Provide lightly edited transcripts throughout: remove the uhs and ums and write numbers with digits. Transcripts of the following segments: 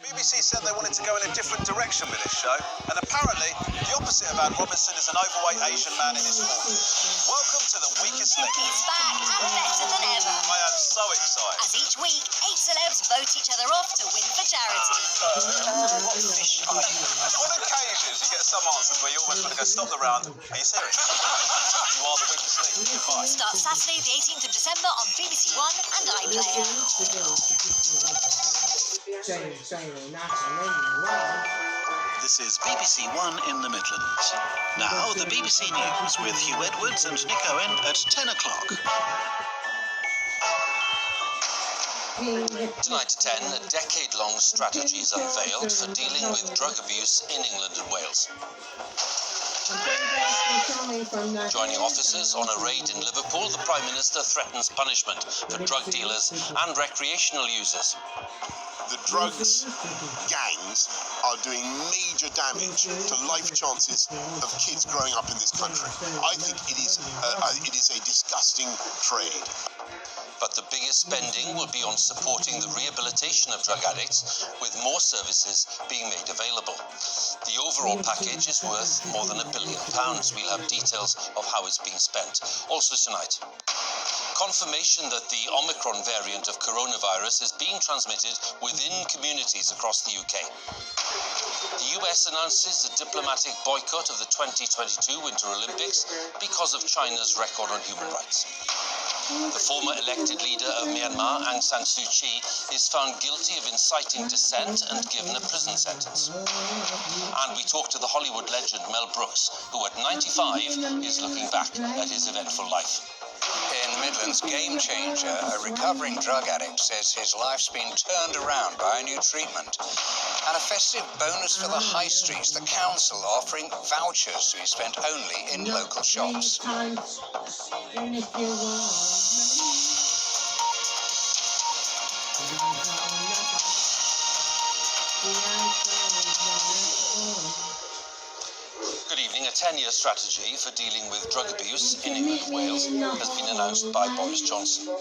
BBC said they wanted to go in a different direction with this show, and apparently the opposite of Anne Robinson is an overweight Asian man in his 40s. Welcome to The Weakest Link. It's back and better than ever. I am so excited. As each week, 8 celebs vote each other off to win for charity. What fish are you? On occasions, you get some answers where you almost want to go, stop the round. Are you serious? You are The Weakest Link. Goodbye. Starts Saturday the 18th of December on BBC One and iPlayer. This is BBC One in the Midlands. Now, the BBC News with Hugh Edwards and Nick Owen at 10 o'clock. Tonight at 10, a decade-long strategy is unveiled for dealing with drug abuse in England and Wales. Joining officers on a raid in Liverpool, the Prime Minister threatens punishment for drug dealers and recreational users. The drugs gangs are doing major damage to life chances of kids growing up in this country. I think it is a disgusting trade. But the biggest spending will be on supporting the rehabilitation of drug addicts, with more services being made available. The overall package is worth more than £1 billion. We'll have details of how it's being spent. Also tonight, confirmation that the Omicron variant of coronavirus is being transmitted within communities across the UK. The US announces a diplomatic boycott of the 2022 Winter Olympics because of China's record on human rights. The former elected leader of Myanmar, Aung San Suu Kyi, is found guilty of inciting dissent and given a prison sentence. And we talk to the Hollywood legend Mel Brooks, who at 95 is looking back at his eventful life. In the Midlands, Game Changer, a recovering drug addict, says his life's been turned around by a new treatment. And a festive bonus for the high streets, the council offering vouchers to be spent only in local shops. Good evening. A 10-year strategy for dealing with drug abuse in England and Wales has been announced by Boris Johnson.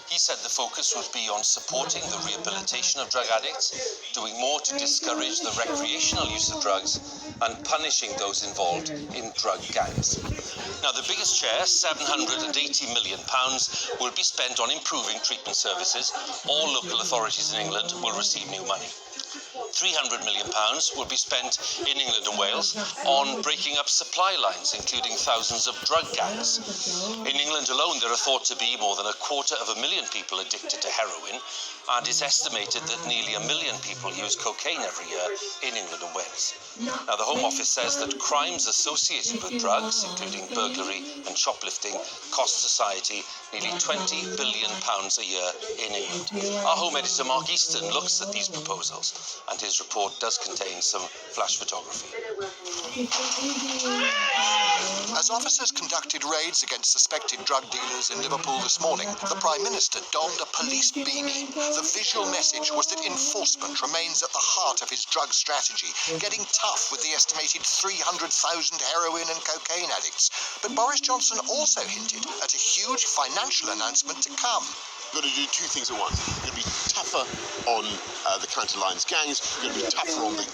He said the focus would be on supporting the rehabilitation of drug addicts, doing more to discourage the recreational use of drugs, and punishing those involved in drug gangs. Now, the biggest share, £780 million, will be spent on improving treatment services. All local authorities in England will receive new money. £300 million will be spent in England and Wales on breaking up supply lines, including thousands of drug gangs. In England alone, there are thought to be more than 250,000 people addicted to heroin, and it's estimated that nearly 1 million people use cocaine every year in England and Wales. Now, the Home Office says that crimes associated with drugs, including burglary and shoplifting, cost society nearly £20 billion a year in England. Our home editor Mark Easton looks at these proposals, and his report does contain some flash photography. As officers conducted raids against suspected drug dealers in Liverpool this morning, the Prime Minister donned a police beanie. The visual message was that enforcement remains at the heart of his drug strategy, getting tough with the estimated 300,000 heroin and cocaine addicts. But Boris Johnson also hinted at a huge financial announcement to come. We've got to do two things at once. We're going to be tougher on the counter lines gangs. We're going to be tougher on the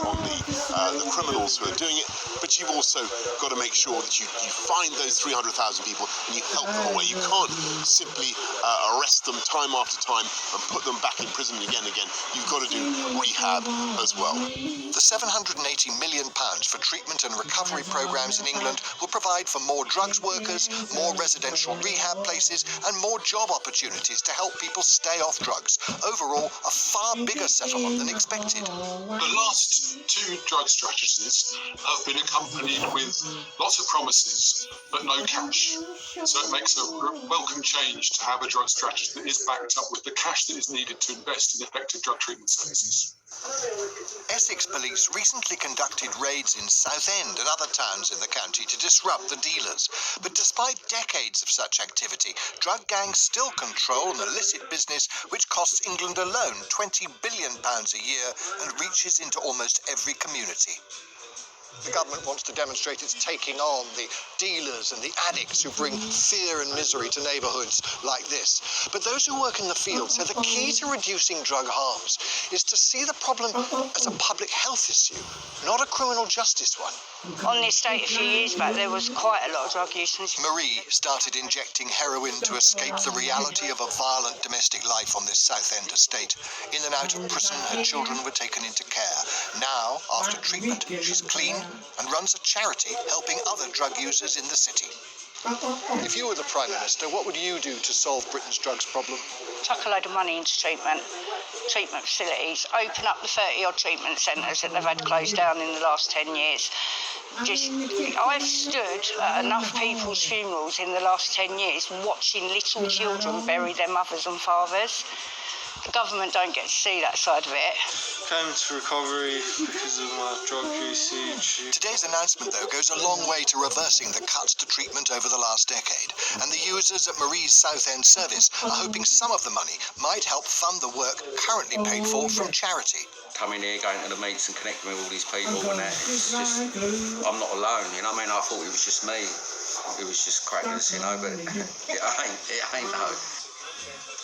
criminals who are doing it. But you've also got to make sure that you find those 300,000 people and you help them away. You can't simply arrest them time after time and put them back in prison again and again. You've got to do rehab as well. The £780 million for treatment and recovery programmes in England will provide for more drugs workers, more residential rehab places and more job opportunities to help people stay off drugs. Overall, a far bigger settlement than expected. The last two drug strategies have been accompanied with lots of promises but no cash. So it makes a welcome change to have a drug strategy that is backed up with the cash that is needed to invest in effective drug treatment services. Essex police recently conducted raids in Southend and other towns in the county to disrupt the dealers. But despite decades of such activity, drug gangs still control an illicit business which costs England alone £20 billion a year and reaches into almost every community. The government wants to demonstrate it's taking on the dealers and the addicts who bring fear and misery to neighbourhoods like this. But those who work in the field say the key to reducing drug harms is to see the problem as a public health issue, not a criminal justice one. On the estate a few years back, there was quite a lot of drug use. Marie started injecting heroin to escape the reality of a violent domestic life on this South End estate. In and out of prison, her children were taken into care. Now, after treatment, she's clean and runs a charity helping other drug users in the city. If you were the Prime Minister, what would you do to solve Britain's drugs problem? Chuck a load of money into treatment facilities, open up the 30-odd treatment centres that they've had closed down in the last 10 years. I've stood at enough people's funerals in the last 10 years watching little children bury their mothers and fathers. The government don't get to see that side of it. Came into recovery because of my drug usage. Today's announcement, though, goes a long way to reversing the cuts to treatment over the last decade. And the users at Marie's South End service are hoping some of the money might help fund the work currently paid for from charity. Coming here, going to the meets and connecting with all these people and that, it's just, I'm not alone, you know what I mean? I thought it was just me. It was just cracking us, you know, but it ain't no.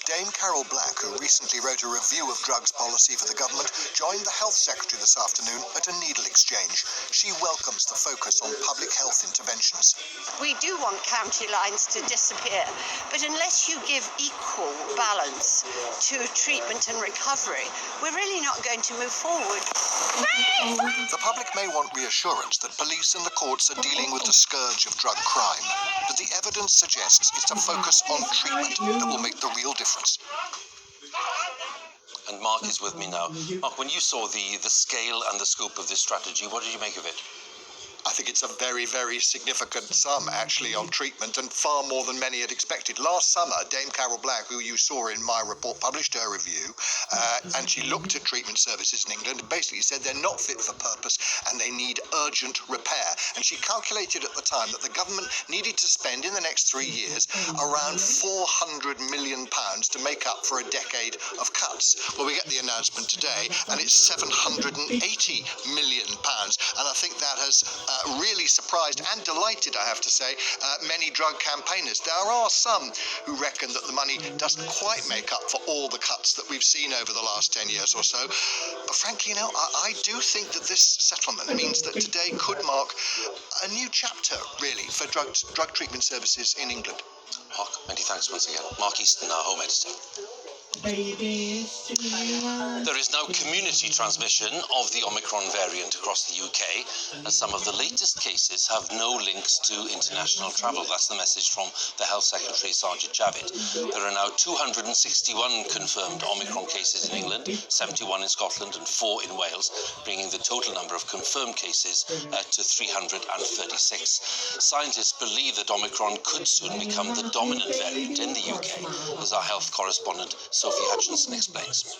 Dame Carol Black, who recently wrote a review of drugs policy for the government, joined the Health Secretary this afternoon at a needle exchange. She welcomes the focus on public health interventions. We do want county lines to disappear, but unless you give equal balance to treatment and recovery, we're really not going to move forward. The public may want reassurance that police and the courts are dealing with the scourge of drug crime, but the evidence suggests it's a focus on treatment that will make the real difference. And Mark is with me now. Mark, when you saw the scale and the scope of this strategy, what did you make of it? I think it's a very, very significant sum, actually, on treatment, and far more than many had expected. Last summer, Dame Carol Black, who you saw in my report, published her review, and she looked at treatment services in England and basically said they're not fit for purpose and they need urgent repair. And she calculated at the time that the government needed to spend in the next 3 years around £400 million to make up for a decade of cuts. Well, we get the announcement today, and it's £780 million, and I think that has really surprised and delighted, I have to say, many drug campaigners. There are some who reckon that the money doesn't quite make up for all the cuts that we've seen over the last 10 years or so. But frankly, I do think that this settlement means that today could mark a new chapter, really, for drug treatment services in England. Mark, many thanks once again. Mark Easton, our home editor. There is now community transmission of the Omicron variant across the UK, and some of the latest cases have no links to international travel. That's the message from the Health Secretary, Sajid Javid. There are now 261 confirmed Omicron cases in England, 71 in Scotland and 4 in Wales, bringing the total number of confirmed cases to 336. Scientists believe that Omicron could soon become the dominant variant in the UK, as our health correspondent Sophie Hutchinson explains.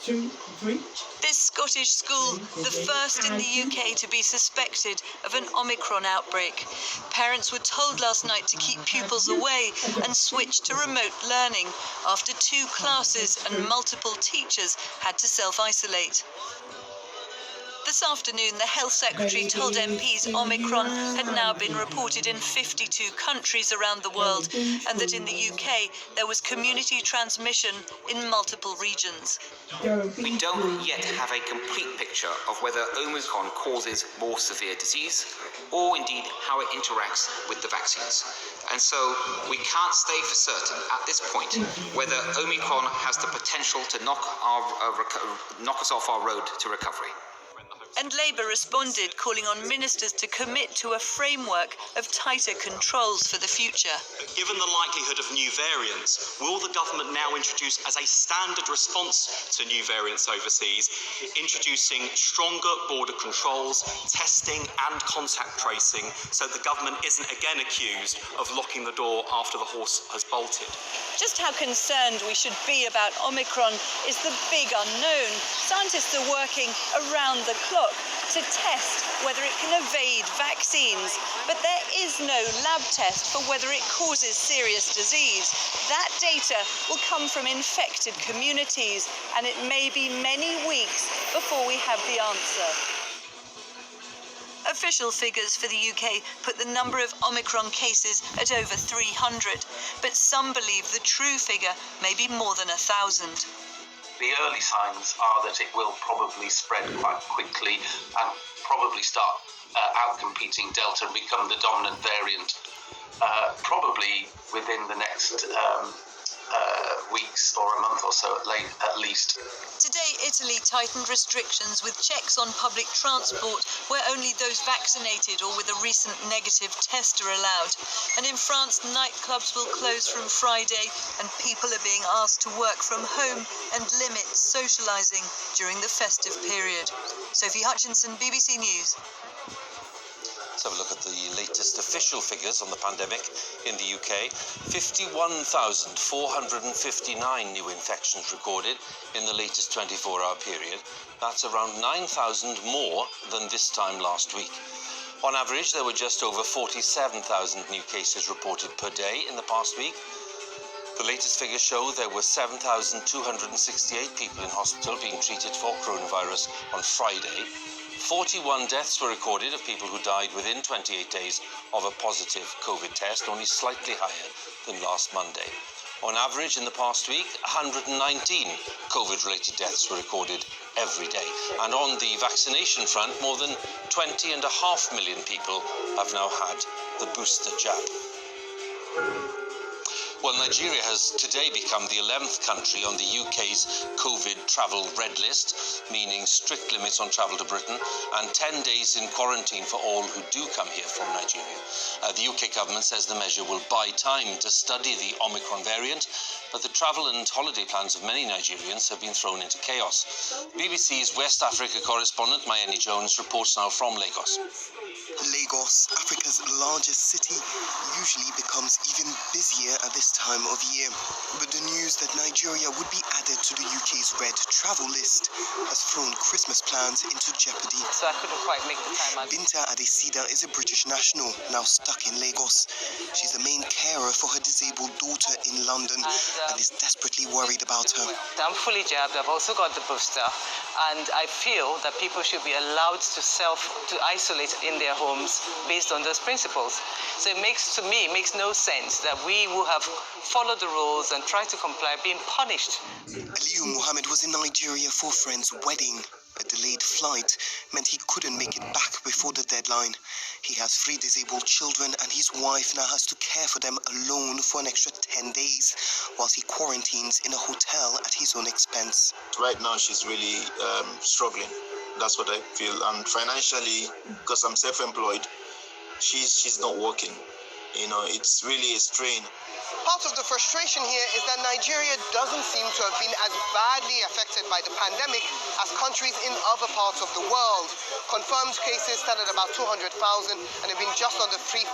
2, 3. This Scottish school, the first in the UK to be suspected of an Omicron outbreak. Parents were told last night to keep pupils away and switch to remote learning after 2 classes and multiple teachers had to self-isolate. This afternoon, the Health Secretary told MPs Omicron had now been reported in 52 countries around the world and that in the UK there was community transmission in multiple regions. We don't yet have a complete picture of whether Omicron causes more severe disease or indeed how it interacts with the vaccines. And so we can't say for certain at this point whether Omicron has the potential to knock us off our road to recovery. And Labour responded, calling on ministers to commit to a framework of tighter controls for the future. Given the likelihood of new variants, will the government now introduce as a standard response to new variants overseas, introducing stronger border controls, testing and contact tracing, so the government isn't again accused of locking the door after the horse has bolted? Just how concerned we should be about Omicron is the big unknown. Scientists are working around the clock to test whether it can evade vaccines, but there is no lab test for whether it causes serious disease. That data will come from infected communities, and it may be many weeks before we have the answer. Official figures for the UK put the number of Omicron cases at over 300, but some believe the true figure may be more than 1,000. The early signs are that it will probably spread quite quickly and probably start outcompeting Delta and become the dominant variant probably within the next weeks or a month or so at least. Today, Italy tightened restrictions with checks on public transport where only those vaccinated or with a recent negative test are allowed. And in France, nightclubs will close from Friday and people are being asked to work from home and limit socialising during the festive period. Sophie Hutchinson, BBC News. Let's have a look at the latest official figures on the pandemic in the UK. 51,459 new infections recorded in the latest 24-hour period. That's around 9,000 more than this time last week. On average, there were just over 47,000 new cases reported per day in the past week. The latest figures show there were 7,268 people in hospital being treated for coronavirus on Friday. 41 deaths were recorded of people who died within 28 days of a positive COVID test, only slightly higher than last Monday. On average, in the past week, 119 COVID-related deaths were recorded every day. And on the vaccination front, more than 20.5 million people have now had the booster jab. Well, Nigeria has today become the 11th country on the UK's COVID travel red list, meaning strict limits on travel to Britain and 10 days in quarantine for all who do come here from Nigeria. The UK government says the measure will buy time to study the Omicron variant, but the travel and holiday plans of many Nigerians have been thrown into chaos. BBC's West Africa correspondent Mayeni Jones reports now from Lagos. Lagos, Africa's largest city, usually becomes even busier at this time of year. But the news that Nigeria would be added to the UK's red travel list has thrown Christmas plans into jeopardy. So I couldn't quite make the time. Binta Adesida is a British national, now stuck in Lagos. She's the main carer for her disabled daughter in London and is desperately worried about her. I'm fully jabbed. I've also got the booster, and I feel that people should be allowed to isolate in their homes based on those principles. So it makes no sense that we who have followed the rules and tried to comply being punished. Aliyu Muhammad was in Nigeria for a friend's wedding. A delayed flight meant he couldn't make it back before the deadline. He has 3 disabled children and his wife now has to care for them alone for an extra 10 days whilst he quarantines in a hotel at his own expense. Right now she's really struggling. That's what I feel. And financially, because I'm self-employed, she's not working. You know, it's really a strain. Part of the frustration here is that Nigeria doesn't seem to have been as badly affected by the pandemic as countries in other parts of the world. Confirmed cases stand at about 200,000 and have been just under 3,000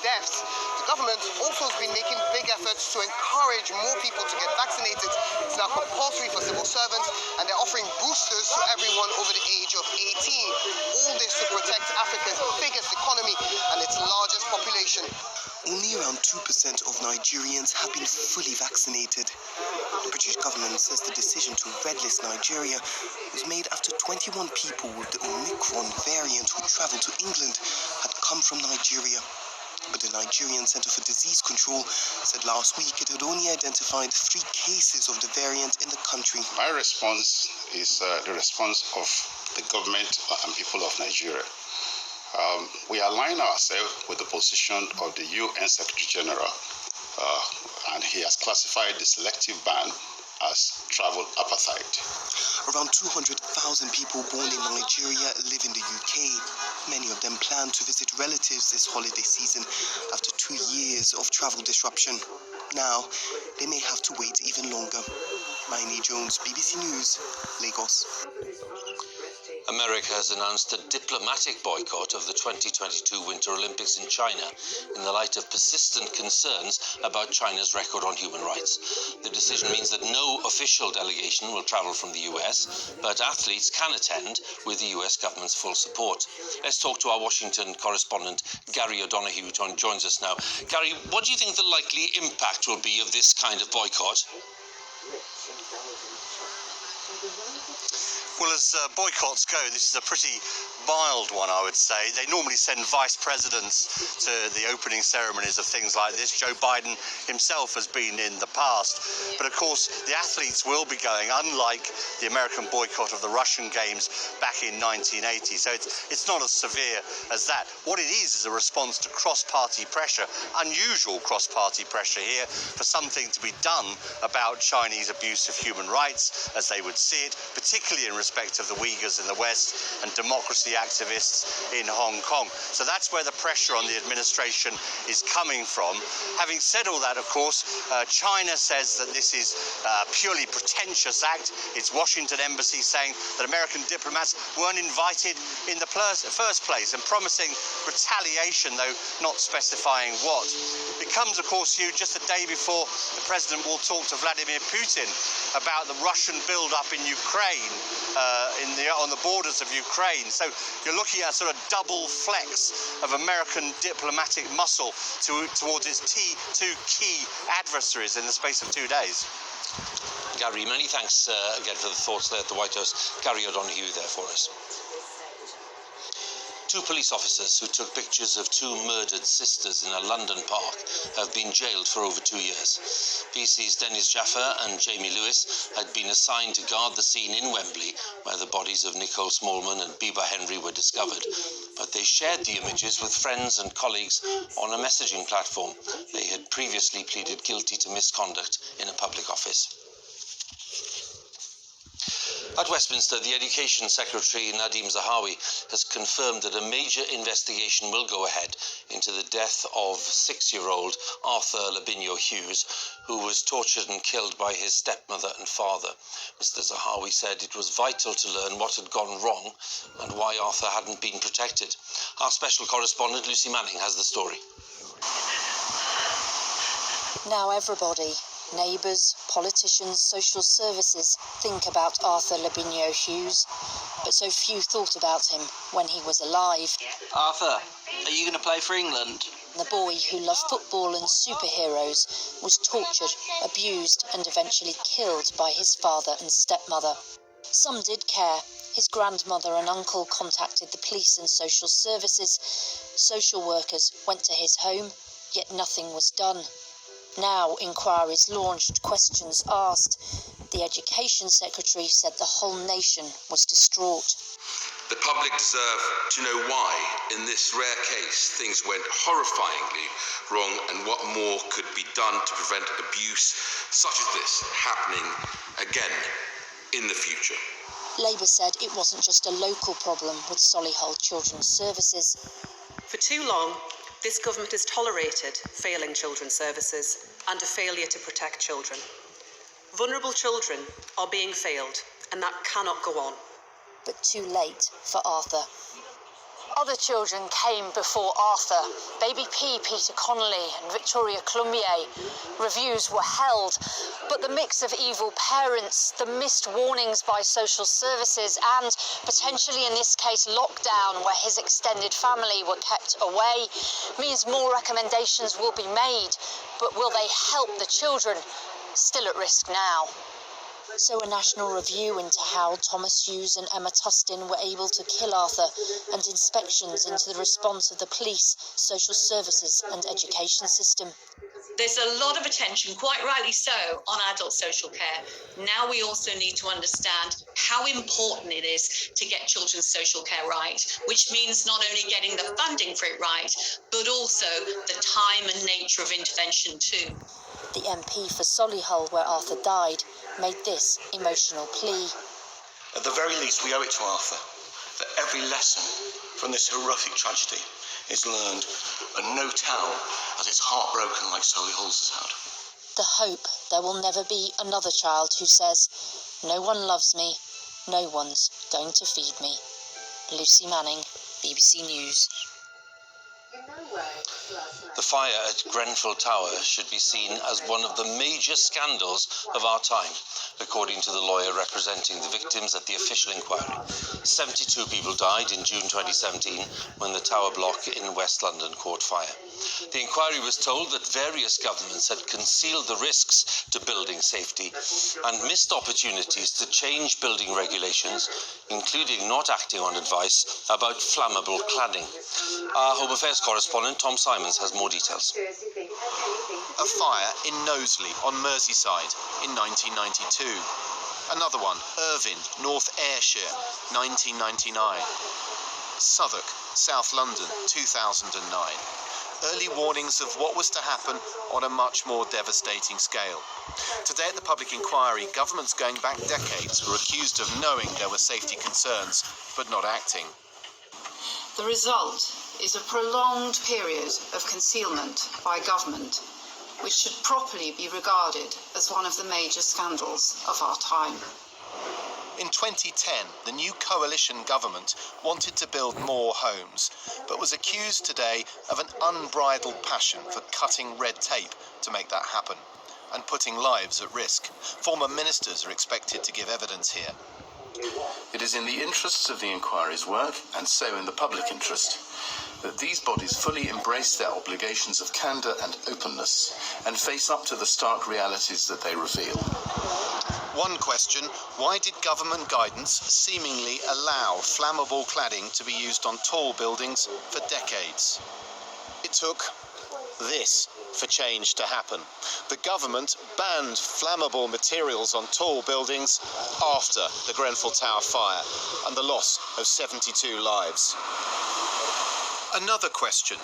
deaths. The government also has been making big efforts to encourage more people to get vaccinated. It's now compulsory for civil servants and they're offering boosters to everyone over the age of 18. All this to protect Africa's biggest economy and its largest population. Only around 2% of Nigerians have been fully vaccinated. The British government says the decision to redlist Nigeria was made after 21 people with the Omicron variant who travelled to England had come from Nigeria. But the Nigerian Centre for Disease Control said last week it had only identified 3 cases of the variant in the country. My response is the response of the government and people of Nigeria. We align ourselves with the position of the UN Secretary General, and he has classified the selective ban as travel apartheid. Around 200,000 people born in Nigeria live in the UK. Many of them plan to visit relatives this holiday season after 2 years of travel disruption. Now, they may have to wait even longer. Mayeni Jones, BBC News, Lagos. America has announced a diplomatic boycott of the 2022 Winter Olympics in China in the light of persistent concerns about China's record on human rights. The decision means that no official delegation will travel from the US, but athletes can attend with the US government's full support. Let's talk to our Washington correspondent, Gary O'Donoghue, who joins us now. Gary, what do you think the likely impact will be of this kind of boycott? Well, as boycotts go, this is a pretty mild one, I would say. They normally send vice presidents to the opening ceremonies of things like this. Joe Biden himself has been in the past. But of course, the athletes will be going, unlike the American boycott of the Russian Games back in 1980. So it's not as severe as that. What it is a response to cross-party pressure, unusual cross-party pressure here, for something to be done about Chinese abuse of human rights, as they would see it, particularly in respect of the Uyghurs in the West and democracy activists in Hong Kong. So that's where the pressure on the administration is coming from. Having said all that, of course, China says that this is a purely pretentious act. It's Washington Embassy saying that American diplomats weren't invited in the first place and promising retaliation, though not specifying what. It comes, of course, just a day before the President will talk to Vladimir Putin about the Russian build-up in Ukraine, on the borders of Ukraine. So you're looking at a sort of double flex of American diplomatic muscle towards its two key adversaries in the space of 2 days. Gary, many thanks again for the thoughts there at the White House. Gary O'Donoghue there for us. 2 police officers who took pictures of 2 murdered sisters in a London park have been jailed for over 2 years. PC's Dennis Jaffer and Jamie Lewis had been assigned to guard the scene in Wembley where the bodies of Nicole Smallman and Biba Henry were discovered. But they shared the images with friends and colleagues on a messaging platform. They had previously pleaded guilty to misconduct in a public office. At Westminster, the Education Secretary Nadhim Zahawi has confirmed that a major investigation will go ahead into the death of 6-year-old Arthur Labinio Hughes, who was tortured and killed by his stepmother and father. Mr. Zahawi said it was vital to learn what had gone wrong and why Arthur hadn't been protected. Our special correspondent Lucy Manning has the story. Now everybody, neighbours, politicians, social services, think about Arthur Labinio Hughes, but so few thought about him when he was alive. Arthur, are you going to play for England? The boy who loved football and superheroes was tortured, abused and eventually killed by his father and stepmother. Some did care. His grandmother and uncle contacted the police and social services. Social workers went to his home, yet nothing was done. Now inquiries launched, questions asked. The Education Secretary said the whole nation was distraught. The public deserve to know why, in this rare case, things went horrifyingly wrong and what more could be done to prevent abuse such as this happening again in the future. Labour said it wasn't just a local problem with Solihull Children's Services. For too long, this government has tolerated failing children's services and a failure to protect children. Vulnerable children are being failed, and that cannot go on. But too late for Arthur. Other children came before Arthur. Baby P, Peter Connolly and Victoria Clumbier. Reviews were held, but the mix of evil parents, the missed warnings by social services and, potentially in this case, lockdown where his extended family were kept away, means more recommendations will be made. But will they help the children still at risk now? So a national review into how Thomas Hughes and Emma Tustin were able to kill Arthur, and inspections into the response of the police, social services and education system. There's a lot of attention, quite rightly so, on adult social care. Now we also need to understand how important it is to get children's social care right, which means not only getting the funding for it right, but also the time and nature of intervention too. The MP for Solihull, where Arthur died, made this emotional plea. At the very least, we owe it to Arthur that every lesson from this horrific tragedy is learned, and no town has its heart broken like Solihull's has had. The hope there will never be another child who says, "No one loves me, no one's going to feed me." Lucy Manning, BBC News. The fire at Grenfell Tower should be seen as one of the major scandals of our time, according to the lawyer representing the victims at the official inquiry. 72 people died in June 2017 when the tower block in West London caught fire. The inquiry was told that various governments had concealed the risks to building safety and missed opportunities to change building regulations, including not acting on advice about flammable cladding. Our Home Affairs correspondent Tom Simons has more details. A fire in Knowsley on Merseyside in 1992. Another one, Irvine, North Ayrshire, 1999. Southwark, South London, 2009. Early warnings of what was to happen on a much more devastating scale. Today at the public inquiry, governments going back decades were accused of knowing there were safety concerns, but not acting. The result is a prolonged period of concealment by government, which should properly be regarded as one of the major scandals of our time. In 2010, the new coalition government wanted to build more homes, but was accused today of an unbridled passion for cutting red tape to make that happen, and putting lives at risk. Former ministers are expected to give evidence here. It is in the interests of the inquiry's work, and so in the public interest, that these bodies fully embrace their obligations of candour and openness, and face up to the stark realities that they reveal. One question, why did government guidance seemingly allow flammable cladding to be used on tall buildings for decades? It took this for change to happen. The government banned flammable materials on tall buildings after the Grenfell Tower fire and the loss of 72 lives. Another question.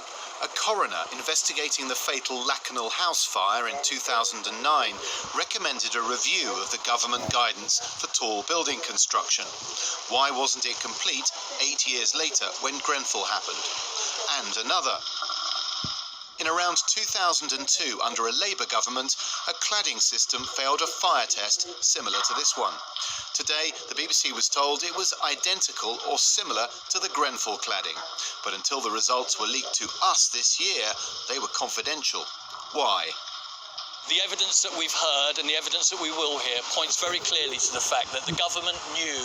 A coroner investigating the fatal Lakanal House fire in 2009 recommended a review of the government guidance for tall building construction. Why wasn't it complete 8 years later when Grenfell happened? And another. In around 2002, under a Labour government, a cladding system failed a fire test similar to this one. Today, the BBC was told it was identical or similar to the Grenfell cladding. But until the results were leaked to us this year, they were confidential. Why? The evidence that we've heard and the evidence that we will hear points very clearly to the fact that the government knew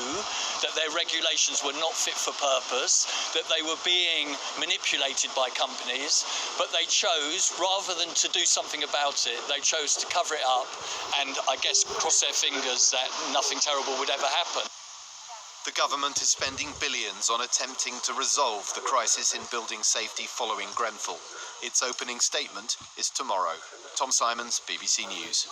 that their regulations were not fit for purpose, that they were being manipulated by companies, but they chose, rather than to do something about it, they chose to cover it up and, I guess, cross their fingers that nothing terrible would ever happen. The government is spending billions on attempting to resolve the crisis in building safety following Grenfell. Its opening statement is tomorrow. Tom Simons, BBC News.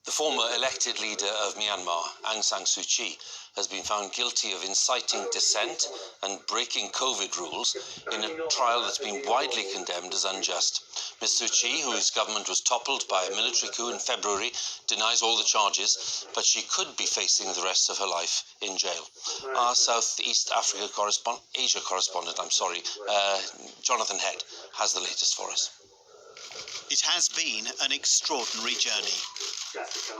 The former elected leader of Myanmar, Aung San Suu Kyi, has been found guilty of inciting dissent and breaking COVID rules in a trial that's been widely condemned as unjust. Ms Suu Kyi, whose government was toppled by a military coup in February, denies all the charges, but she could be facing the rest of her life in jail. Our Southeast Asia correspondent, Jonathan Head, has the latest for us. It has been an extraordinary journey.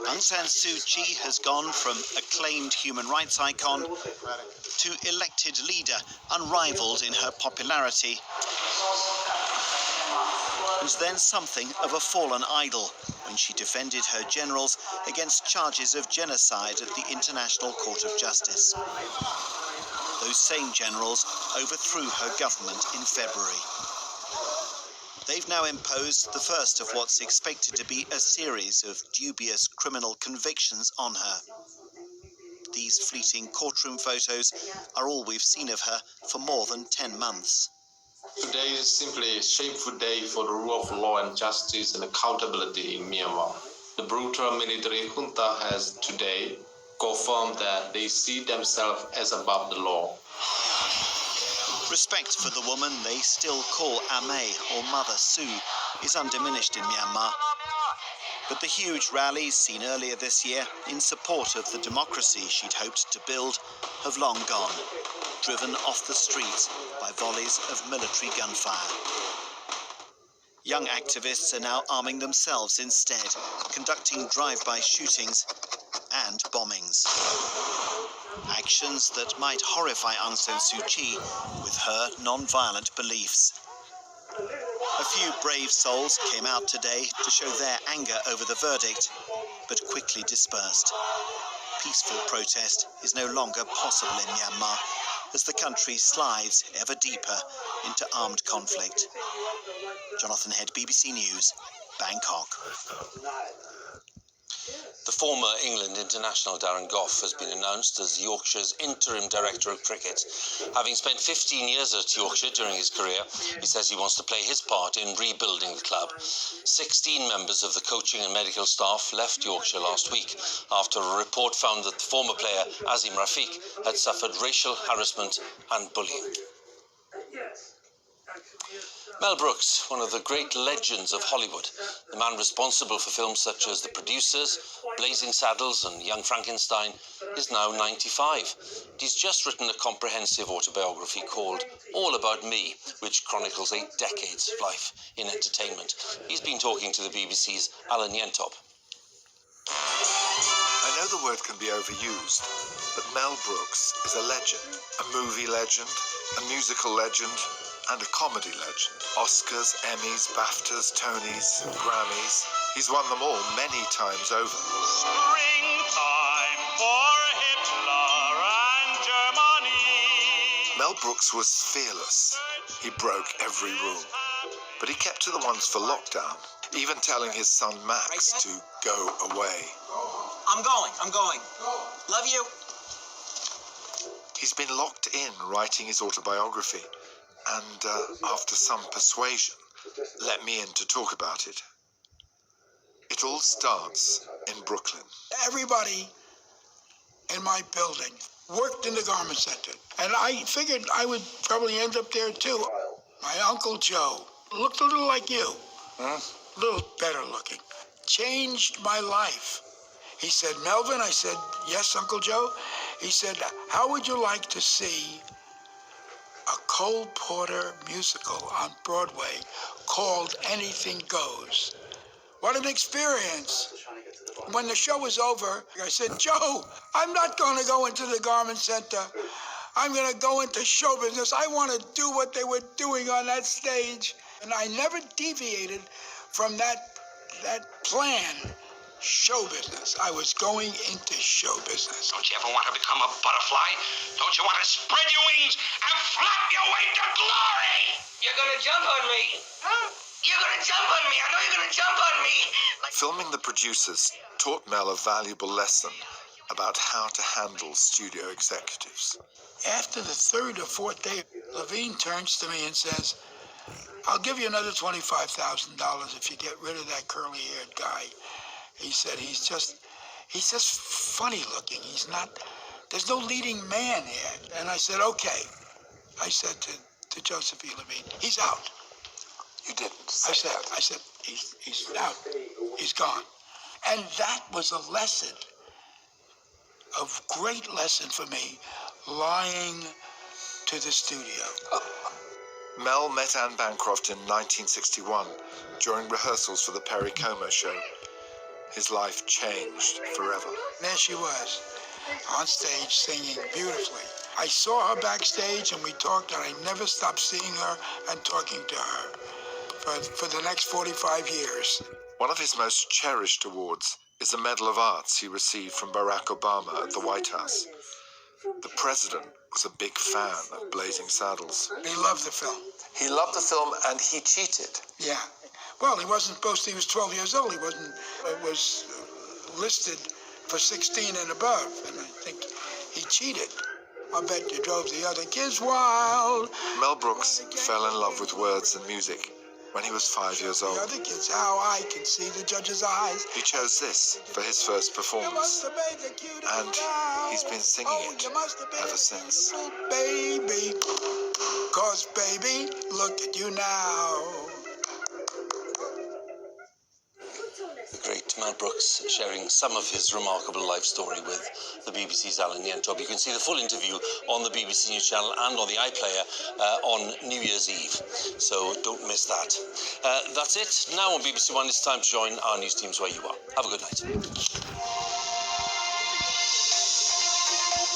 Aung San Suu Kyi has gone from acclaimed human rights icon to elected leader, unrivaled in her popularity, and then something of a fallen idol when she defended her generals against charges of genocide at the International Court of Justice. Those same generals overthrew her government in February. They've now imposed the first of what's expected to be a series of dubious criminal convictions on her. These fleeting courtroom photos are all we've seen of her for more than 10 months. Today is simply a shameful day for the rule of law and justice and accountability in Myanmar. The brutal military junta has today confirmed that they see themselves as above the law. Respect for the woman they still call Ame or Mother Sue is undiminished in Myanmar. But the huge rallies seen earlier this year in support of the democracy she'd hoped to build have long gone, driven off the streets by volleys of military gunfire. Young activists are now arming themselves instead, conducting drive-by shootings and bombings. Actions that might horrify Aung San Suu Kyi with her non-violent beliefs. A few brave souls came out today to show their anger over the verdict, but quickly dispersed. Peaceful protest is no longer possible in Myanmar, as the country slides ever deeper into armed conflict. Jonathan Head, BBC News, Bangkok. The former England international Darren Gough has been announced as Yorkshire's interim director of cricket. Having spent 15 years at Yorkshire during his career, he says he wants to play his part in rebuilding the club. 16 members of the coaching and medical staff left Yorkshire last week after a report found that the former player, Azim Rafiq, had suffered racial harassment and bullying. Mel Brooks, one of the great legends of Hollywood, the man responsible for films such as The Producers, Blazing Saddles and Young Frankenstein, is now 95. He's just written a comprehensive autobiography called All About Me, which chronicles 8 decades of life in entertainment. He's been talking to the BBC's Alan Yentop. I know the word can be overused, but Mel Brooks is a legend, a movie legend, a musical legend, and a comedy legend. Oscars, Emmys, BAFTAs, Tonys, Grammys. He's won them all many times over. Springtime for Hitler and Germany. Mel Brooks was fearless. He broke every rule. But he kept to the ones for lockdown, even telling his son Max to go away. I'm going. Love you. He's been locked in writing his autobiography. And after some persuasion, let me in to talk about it. It all starts in Brooklyn. Everybody in my building worked in the garment center, and I figured I would probably end up there too. My Uncle Joe looked a little like you, a little better looking, changed my life. He said, Melvin, I said, yes, Uncle Joe. He said, how would you like to see a Cole Porter musical on Broadway called Anything Goes? What an experience. When the show was over, I said, Joe, I'm not going to go into the garment center. I'm going to go into show business. I want to do what they were doing on that stage. And I never deviated from that plan. Show business. I was going into show business. Don't you ever want to become a butterfly? Don't you want to spread your wings and flap your way to glory? You're going to jump on me. Huh? You're going to jump on me. I know you're going to jump on me. Filming The Producers taught Mel a valuable lesson about how to handle studio executives. After the third or fourth day, Levine turns to me and says, I'll give you another $25,000 if you get rid of that curly-haired guy. He said, he's just funny looking. There's no leading man here. And I said, okay. I said to Joseph E. Levine, he's out. You didn't I said, he's out. He's gone. And that was a lesson, a great lesson for me, lying to the studio. Mel met Anne Bancroft in 1961 during rehearsals for the Perry Como show. His life changed forever. There she was, on stage singing beautifully. I saw her backstage and we talked, and I never stopped seeing her and talking to her for the next 45 years. One of his most cherished awards is the Medal of Arts he received from Barack Obama at the White House. The president was a big fan of Blazing Saddles. He loved the film. He loved the film and he cheated. Yeah. Well, he wasn't supposed to. He was 12 years old. It was listed for 16 and above, and I think he cheated. I bet you drove the other kids wild. Mel Brooks fell in love with words and music when he was 5 years old. The other kids, how I can see the judge's eyes. He chose this for his first performance, and he's been singing it ever since. Baby, 'cause baby, look at you now. The great Mel Brooks sharing some of his remarkable life story with the BBC's Alan Yentop. You can see the full interview on the BBC News channel and on the iPlayer on New Year's Eve, so don't miss that. That's it. Now on BBC One, it's time to join our news teams where you are. Have a good night.